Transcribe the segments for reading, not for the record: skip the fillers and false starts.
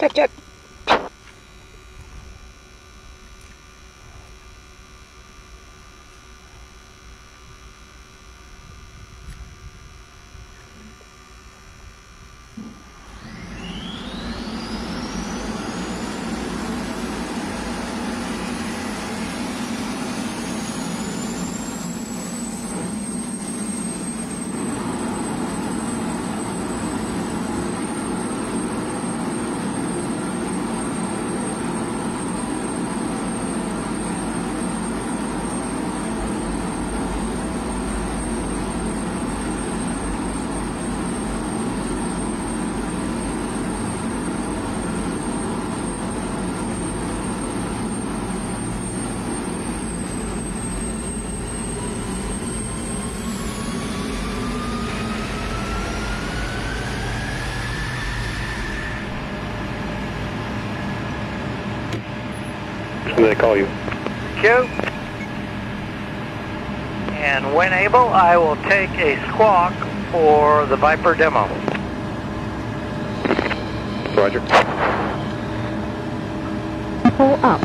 Check, check. When they call you. Q. And when able, I will take a squawk for the Viper demo. Roger. Pull up.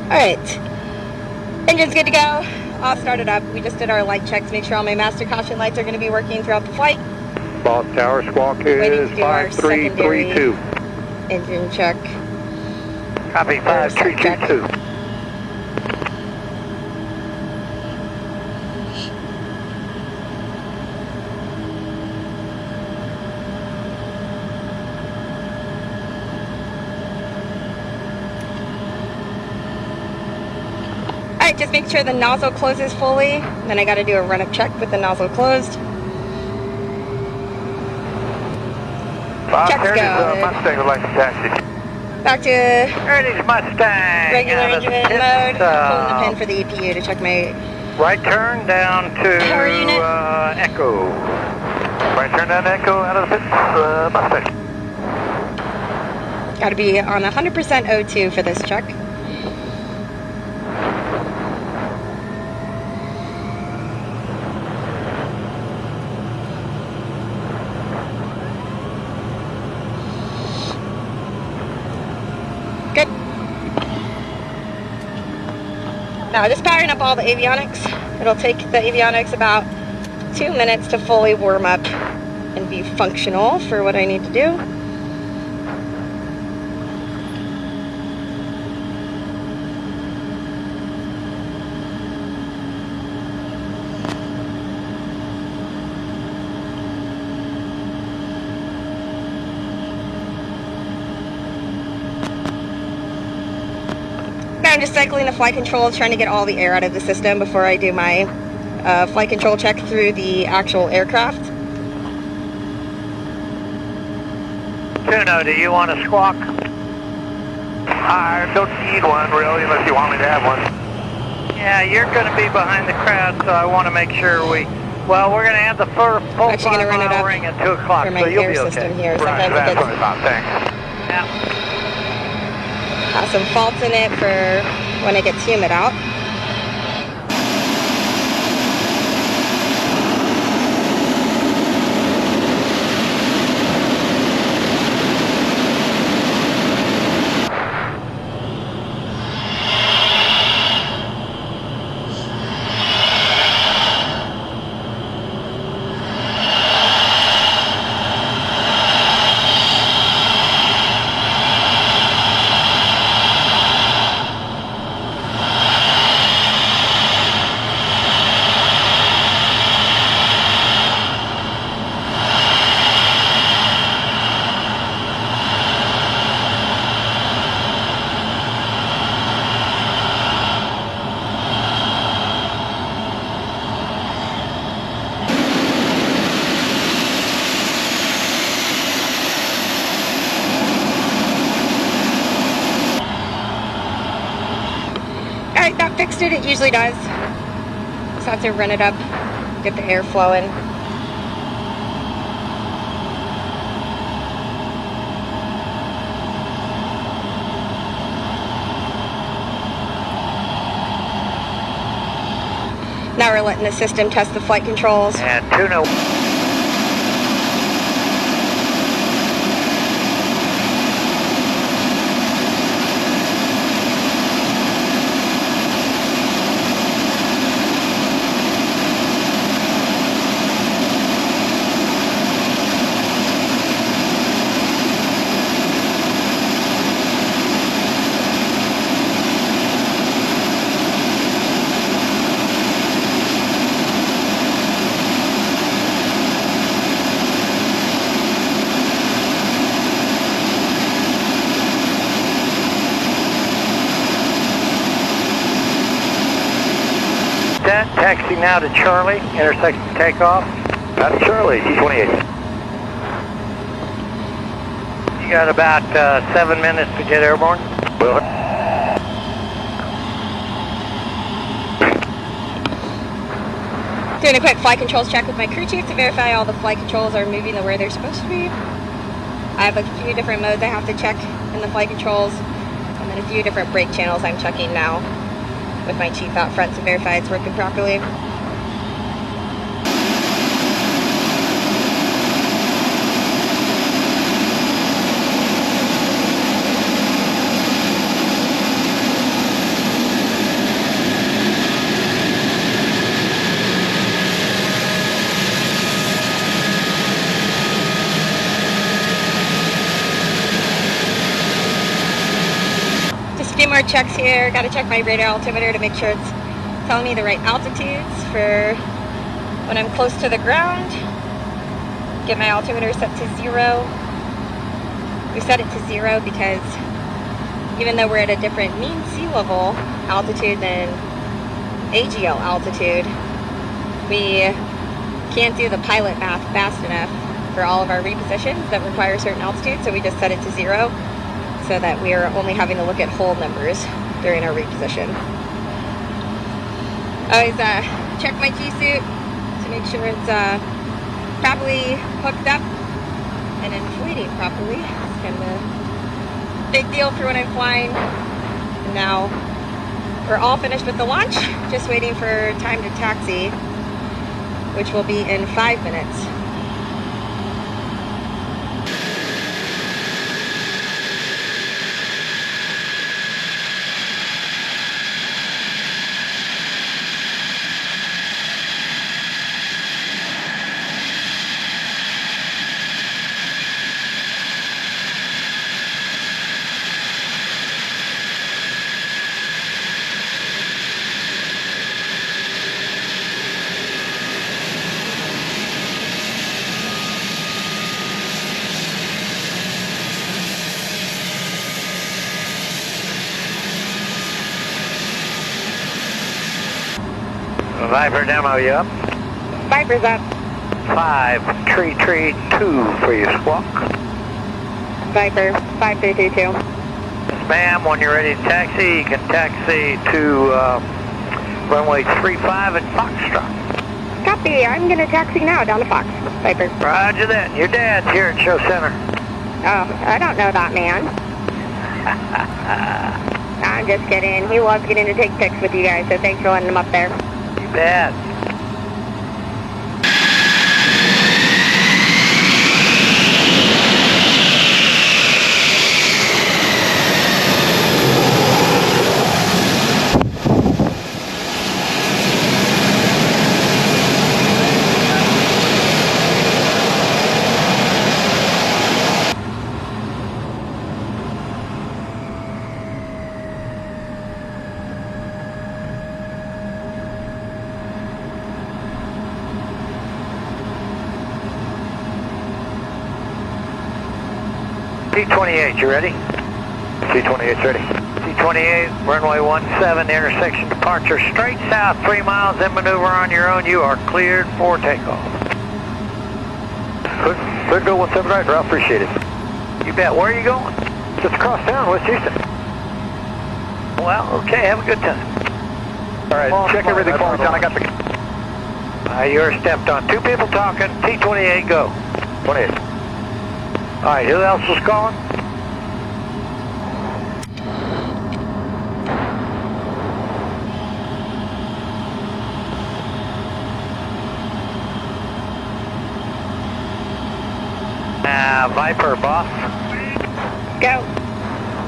Alright. Engine's good to go. All started up. We just did our light checks, make sure all my master caution lights are going to be working throughout the flight. Boss Tower squawk is 5332. Engine check. Copy, 5332. Alright, just make sure the nozzle closes fully. Then I got to do a run-up check with the nozzle closed. Check's good. Mustang would like to taxi. Back to Heritage Mustang. regular engine mode. Pulling the pin for the EPU to check my right turn down to power unit. Echo. Right turn down to Echo out of the pits, Mustang. Got to be on 100% O2 for this check. Good. Now just powering up all the avionics. It'll take the avionics about 2 minutes to fully warm up and be functional for what I need to do. I'm just cycling the flight control, trying to get all the air out of the system before I do my flight control check through the actual aircraft. Tuno, do you want a squawk? I don't need one really, unless you want me to have one. Yeah, you're going to be behind the crowd, so I want to make sure we're going to have the full 5 mile ring at 2 o'clock, for my so you'll air be system okay. here. Right, Sometimes it that's gets thanks. Yeah. has some faults in it for when it gets humid out. Alright, that fixed it. It usually does. Just have to run it up, get the air flowing. Now we're letting the system test the flight controls. And tuna. Taxi now to Charlie, intersection takeoff. That's Charlie, T28. You got about 7 minutes to get airborne. Well, Doing a quick flight controls check with my crew chief to verify all the flight controls are moving the way they're supposed to be. I have a few different modes I have to check in the flight controls, and then a few different brake channels I'm checking now with my chief out front to verify it's working properly. More checks here. Got to check my radar altimeter to make sure it's telling me the right altitudes for when I'm close to the ground. Get my altimeter set to 0. We set it to 0 because even though we're at a different mean sea level altitude than AGL altitude, we can't do the pilot math fast enough for all of our repositions that require a certain altitude, so we just set it to 0. So that we are only having to look at whole numbers during our reposition. Always check my G-suit to make sure it's properly hooked up and inflating properly. It's kind of a big deal for when I'm flying. And now we're all finished with the launch, just waiting for time to taxi, which will be in 5 minutes. Viper demo, you up? Viper's up. 5, tree 2 for your squawk. Viper, 5322. Yes, ma'am, when you're ready to taxi, you can taxi to runway 35 and Foxtrot. Copy, I'm gonna taxi now down to Fox. Viper. Roger that. Your dad's here at Show Center. Oh, I don't know that man. I'm just kidding. He loves getting to take pics with you guys, so thanks for letting him up there. You bet. T28, you ready? T28's ready. T28, runway 17, intersection departure straight south 3 miles, then maneuver on your own. You are cleared for takeoff. Good go 17 right, I appreciate it. You bet. Where are you going? Just across town, West Houston. Well, okay, have a good time. All right, check everything for me, John. I got the... You're stepped on. 2 people talking. T28, go. 28. All right, who else was calling? Viper, boss. Go.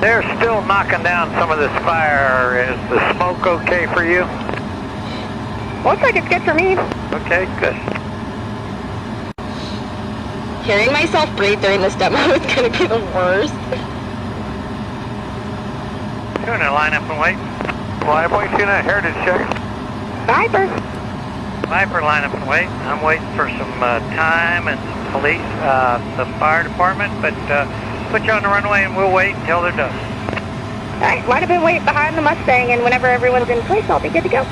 They're still knocking down some of this fire. Is the smoke okay for you? Looks like it's good for me. Okay, good. Hearing myself breathe during this demo is going to be the worst. Tuna, line up and wait. Line up and wait, Tuna, heritage check. Viper. Viper, line up and wait. I'm waiting for some time and some police, the fire department, but put you on the runway and we'll wait until they're done. Alright, line up and wait behind the Mustang, and whenever everyone's in place, I'll be good to go.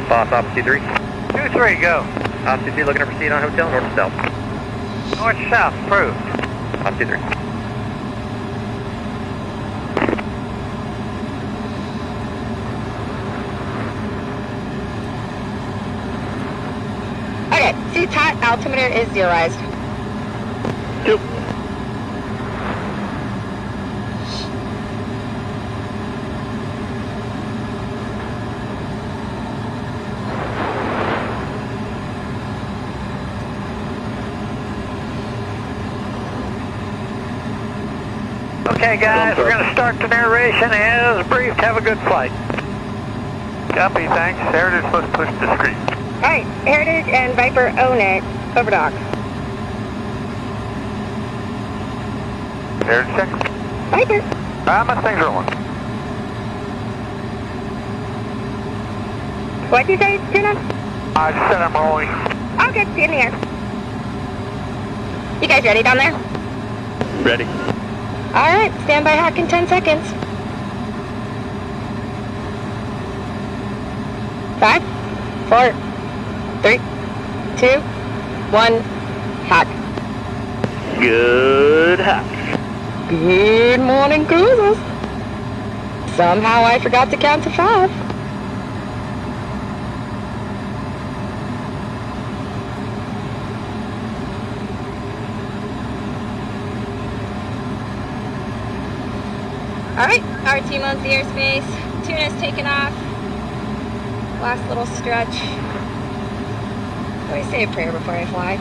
Boss, Officer 3. 2-3, go. Officer 3 looking to proceed on hotel, north to south. North to south, approved. Officer 3. Okay, seats hot, altimeter is zeroized. Two. Okay, guys, we're going to start the narration as briefed. Have a good flight. Copy, thanks. Heritage supposed to push discreet. Alright, Heritage and Viper own it. Over dock. Heritage check. Viper. Mustang's rolling. What'd you say, Tuna? I just said I'm rolling. Oh, good. See you in the air. You guys ready down there? Ready. Alright, stand by hack in 10 seconds. 5, 4, 3, 2, 1, hack. Good hack. Good morning, cruisers. Somehow I forgot to count to 5. Alright, our team owns the airspace. Tuna's taken off. Last little stretch. Always say a prayer before I fly.